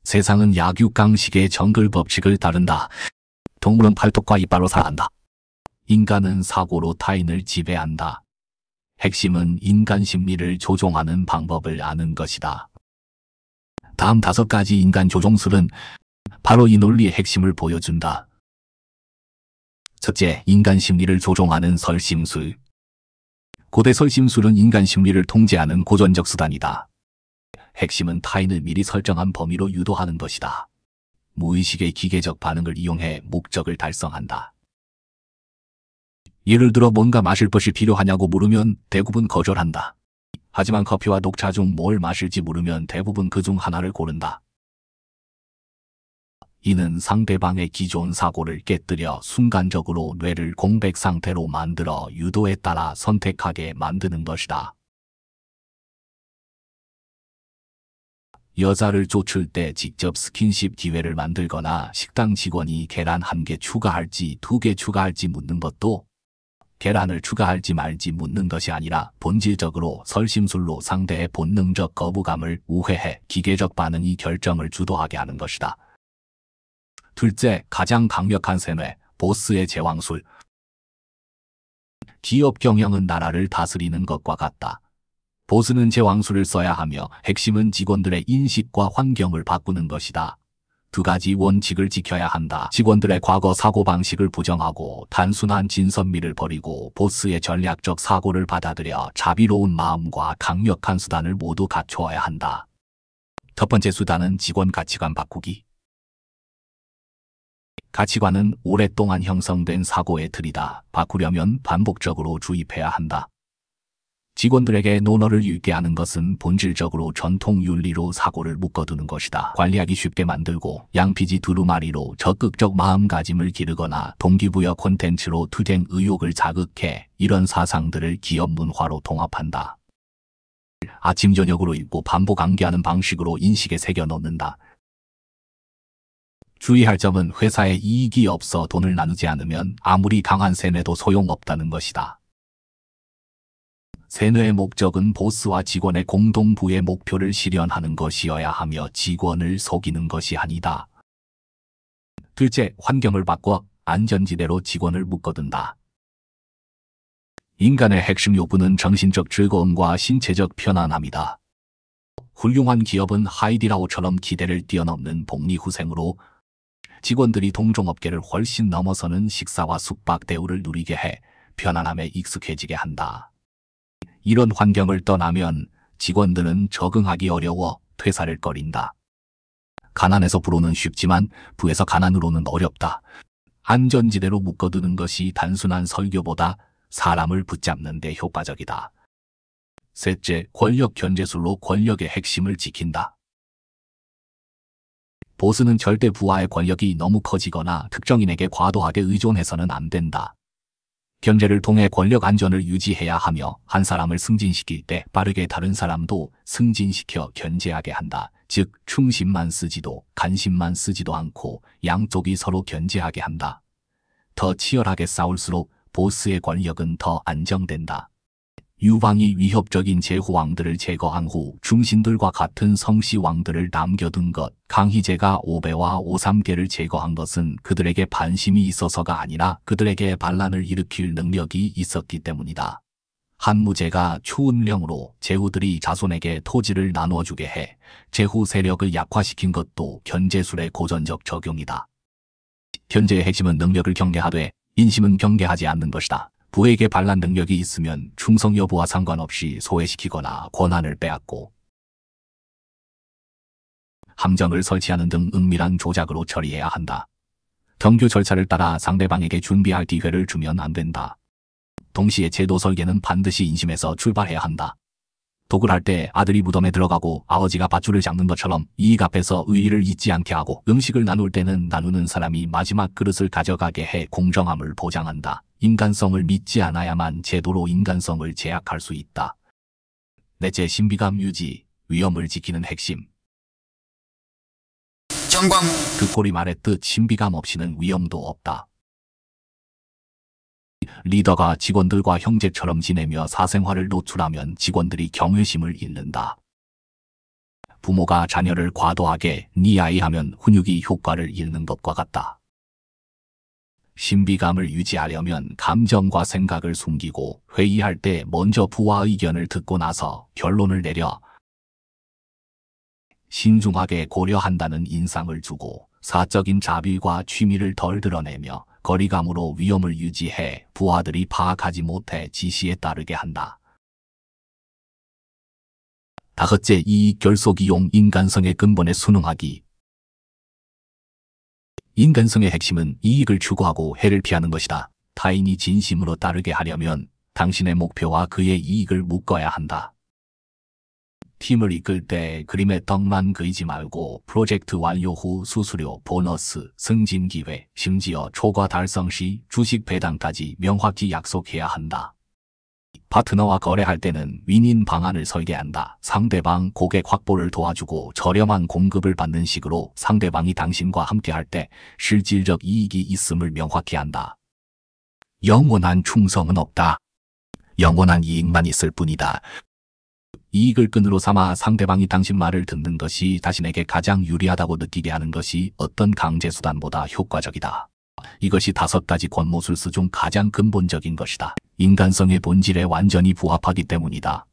세상은 약육강식의 정글 법칙을 따른다. 동물은 팔뚝과 이빨로 살아간다. 인간은 사고로 타인을 지배한다. 핵심은 인간 심리를 조종하는 방법을 아는 것이다. 다음 5가지 인간 조종술은 바로 이 논리의 핵심을 보여준다. 첫째, 인간 심리를 조종하는 설심술. 고대 설심술은 인간 심리를 통제하는 고전적 수단이다. 핵심은 타인을 미리 설정한 범위로 유도하는 것이다. 무의식의 기계적 반응을 이용해 목적을 달성한다. 예를 들어 뭔가 마실 것이 필요하냐고 물으면 대부분 거절한다. 하지만 커피와 녹차 중 뭘 마실지 물으면 대부분 그 중 하나를 고른다. 이는 상대방의 기존 사고를 깨뜨려 순간적으로 뇌를 공백 상태로 만들어 유도에 따라 선택하게 만드는 것이다. 여자를 쫓을 때 직접 스킨십 기회를 만들거나 식당 직원이 계란 1개 추가할지 2개 추가할지 묻는 것도 계란을 추가할지 말지 묻는 것이 아니라 본질적으로 설심술로 상대의 본능적 거부감을 우회해 기계적 반응이 결정을 주도하게 하는 것이다. 둘째, 가장 강력한 세뇌, 보스의 제왕술. 기업 경영은 나라를 다스리는 것과 같다. 보스는 제왕술을 써야 하며 핵심은 직원들의 인식과 환경을 바꾸는 것이다. 2가지 원칙을 지켜야 한다. 직원들의 과거 사고방식을 부정하고 단순한 진선미를 버리고 보스의 전략적 사고를 받아들여 자비로운 마음과 강력한 수단을 모두 갖추어야 한다. 첫 번째 수단은 직원 가치관 바꾸기. 가치관은 오랫동안 형성된 사고의 틀이다. 바꾸려면 반복적으로 주입해야 한다. 직원들에게 논어를 읽게 하는 것은 본질적으로 전통 윤리로 사고를 묶어두는 것이다. 관리하기 쉽게 만들고 양피지 두루마리로 적극적 마음가짐을 기르거나 동기부여 콘텐츠로 투쟁 의욕을 자극해 이런 사상들을 기업 문화로 통합한다. 아침 저녁으로 읽고 반복 암기하는 방식으로 인식에 새겨 넣는다. 주의할 점은 회사에 이익이 없어 돈을 나누지 않으면 아무리 강한 세뇌도 소용없다는 것이다. 세뇌의 목적은 보스와 직원의 공동부의 목표를 실현하는 것이어야 하며 직원을 속이는 것이 아니다. 둘째, 환경을 바꿔 안전지대로 직원을 묶어둔다. 인간의 핵심 요구는 정신적 즐거움과 신체적 편안함이다. 훌륭한 기업은 하이디라오처럼 기대를 뛰어넘는 복리후생으로 직원들이 동종업계를 훨씬 넘어서는 식사와 숙박 대우를 누리게 해 편안함에 익숙해지게 한다. 이런 환경을 떠나면 직원들은 적응하기 어려워 퇴사를 꺼린다. 가난해서 부로는 쉽지만 부에서 가난으로는 어렵다. 안전지대로 묶어두는 것이 단순한 설교보다 사람을 붙잡는 데 효과적이다. 셋째, 권력 견제술로 권력의 핵심을 지킨다. 보스는 절대 부하의 권력이 너무 커지거나 특정인에게 과도하게 의존해서는 안 된다. 견제를 통해 권력 안전을 유지해야 하며 한 사람을 승진시킬 때 빠르게 다른 사람도 승진시켜 견제하게 한다. 즉 충심만 쓰지도 간심만 쓰지도 않고 양쪽이 서로 견제하게 한다. 더 치열하게 싸울수록 보스의 권력은 더 안정된다. 유방이 위협적인 제후왕들을 제거한 후 중신들과 같은 성씨왕들을 남겨둔 것, 강희제가 5배와 5삼계를 제거한 것은 그들에게 반심이 있어서가 아니라 그들에게 반란을 일으킬 능력이 있었기 때문이다. 한무제가 초운령으로 제후들이 자손에게 토지를 나누어주게 해 제후 세력을 약화시킨 것도 견제술의 고전적 적용이다. 견제의 핵심은 능력을 경계하되 인심은 경계하지 않는 것이다. 부에게 반란 능력이 있으면 충성 여부와 상관없이 소외시키거나 권한을 빼앗고 함정을 설치하는 등 은밀한 조작으로 처리해야 한다. 정규 절차를 따라 상대방에게 준비할 기회를 주면 안 된다. 동시에 제도 설계는 반드시 인심에서 출발해야 한다. 독을 할 때 아들이 무덤에 들어가고 아버지가 밧줄을 잡는 것처럼 이익 앞에서 의의를 잊지 않게 하고 음식을 나눌 때는 나누는 사람이 마지막 그릇을 가져가게 해 공정함을 보장한다. 인간성을 믿지 않아야만 제도로 인간성을 제약할 수 있다. 넷째, 신비감 유지, 위험을 지키는 핵심. 정광 그 꼴이 말했듯 신비감 없이는 위험도 없다. 리더가 직원들과 형제처럼 지내며 사생활을 노출하면 직원들이 경외심을 잃는다. 부모가 자녀를 과도하게 네 아이 하면 훈육이 효과를 잃는 것과 같다. 신비감을 유지하려면 감정과 생각을 숨기고 회의할 때 먼저 부하 의견을 듣고 나서 결론을 내려 신중하게 고려한다는 인상을 주고 사적인 자비와 취미를 덜 드러내며 거리감으로 위험을 유지해 부하들이 파악하지 못해 지시에 따르게 한다. 다섯째, 이익 결속 이용 인간성의 근본에 순응하기. 인간성의 핵심은 이익을 추구하고 해를 피하는 것이다. 타인이 진심으로 따르게 하려면 당신의 목표와 그의 이익을 묶어야 한다. 팀을 이끌 때 그림의 떡만 그리지 말고 프로젝트 완료 후 수수료, 보너스, 승진 기회, 심지어 초과 달성 시 주식 배당까지 명확히 약속해야 한다. 파트너와 거래할 때는 윈윈 방안을 설계한다. 상대방 고객 확보를 도와주고 저렴한 공급을 받는 식으로 상대방이 당신과 함께할 때 실질적 이익이 있음을 명확히 한다. 영원한 충성은 없다. 영원한 이익만 있을 뿐이다. 이익을 끈으로 삼아 상대방이 당신 말을 듣는 것이 자신에게 가장 유리하다고 느끼게 하는 것이 어떤 강제수단보다 효과적이다. 이것이 5가지 권모술수 중 가장 근본적인 것이다. 인간성의 본질에 완전히 부합하기 때문이다.